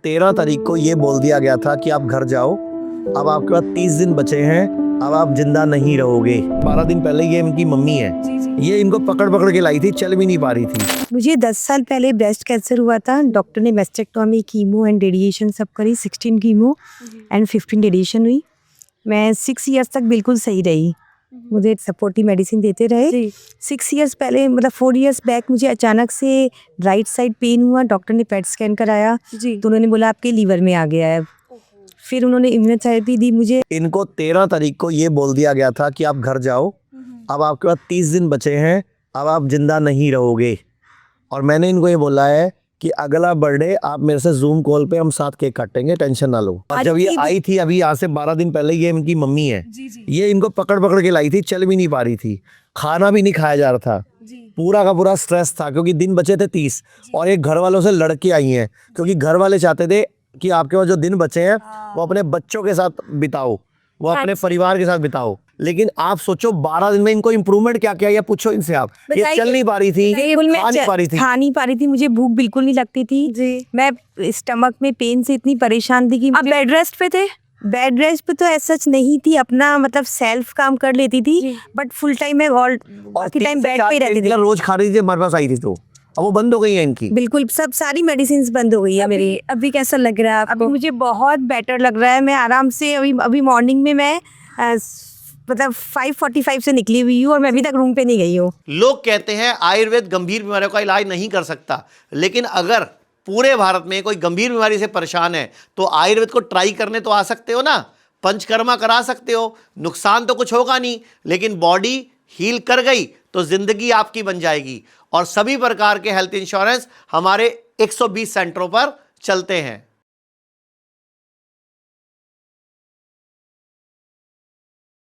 13 तारीख को ये बोल दिया गया था कि आप घर जाओ, अब आपके पास 30 दिन बचे हैं, अब आप जिंदा नहीं रहोगे। 12 दिन पहले ये इनकी मम्मी है, ये इनको पकड़ पकड़ के लाई थी, चल भी नहीं पा रही थी। मुझे 10 साल पहले ब्रेस्ट कैंसर हुआ था। डॉक्टर ने मेस्टेक्टोमी, कीमो एंड रेडिएशन सब करी। 16 कीमो एंड 15 रेडिएशन हुई। मैं 6 इयर्स तक बिल्कुल सही रही। मुझे सपोर्टिव मेडिसिन देते रहे। 6 इयर्स पहले, मतलब 4 इयर्स बैक, मुझे अचानक से राइट साइड पेन हुआ। डॉक्टर ने पेट स्कैन कराया तो उन्होंने बोला आपके लीवर में आ गया है। फिर उन्होंने इम्यूनोथेरेपी दी मुझे। इनको 13 तारीख को ये बोल दिया गया था कि आप घर जाओ, अब आपके पास 30 दिन बचे हैं, अब आप जिंदा नहीं रहोगे। और मैंने इनको ये बोला है कि अगला बर्थडे आप मेरे से जूम कॉल पे हम साथ केक काटेंगे, टेंशन ना लो। और जब ये आई थी अभी यहाँ से 12 दिन पहले, ये इनकी मम्मी है, ये इनको पकड़ पकड़ के लाई थी, चल भी नहीं पा रही थी, खाना भी नहीं खाया जा रहा था, पूरा का पूरा स्ट्रेस था क्योंकि दिन बचे थे 30 और एक घर वालों से लड़के आई हैं क्योंकि घर वाले चाहते थे कि आपके पास जो दिन बचे हैं वो अपने बच्चों के साथ बिताओ, वो अपने परिवार के साथ बिताओ। लेकिन आप सोचो 12 दिन में इनको इम्प्रूवमेंट क्या क्या, या पूछो इनसे आप। ये चल नहीं पा रही थी, खा नहीं पा रही थी, मुझे भूख बिल्कुल नहीं लगती थी। मैं स्टमक में पेन से इतनी परेशान थी कि आप बेड रेस्ट पे थे। बेड रेस्ट पे तो ऐसा सच नहीं थी, अपना मतलब सेल्फ काम कर लेती थी, बट फुल टाइम मैं बाकी टाइम बेड पे ही रहती थी। रोज खा रही थी, हमारे पास आई थी तो अब वो बंद हो गई है इनकी, बिल्कुल सब सारी मेडिसिन बंद हो गई है मेरी। अभी कैसा लग रहा है आपको? अभी मुझे बहुत बेटर लग रहा है। मैं आराम से अभी मॉर्निंग में मैं मतलब 5:45 से निकली हुई हूँ और मैं अभी तक रूम पे नहीं गई हूँ। लोग कहते हैं आयुर्वेद गंभीर बीमारियों का इलाज नहीं कर सकता, लेकिन अगर पूरे भारत में कोई गंभीर बीमारी से परेशान है तो आयुर्वेद को ट्राई करने तो आ सकते हो ना, पंचकर्मा करा सकते हो, नुकसान तो कुछ होगा नहीं, लेकिन बॉडी हील कर गई तो जिंदगी आपकी बन जाएगी। और सभी प्रकार के हेल्थ इंश्योरेंस हमारे 120 सेंटरों पर चलते हैं।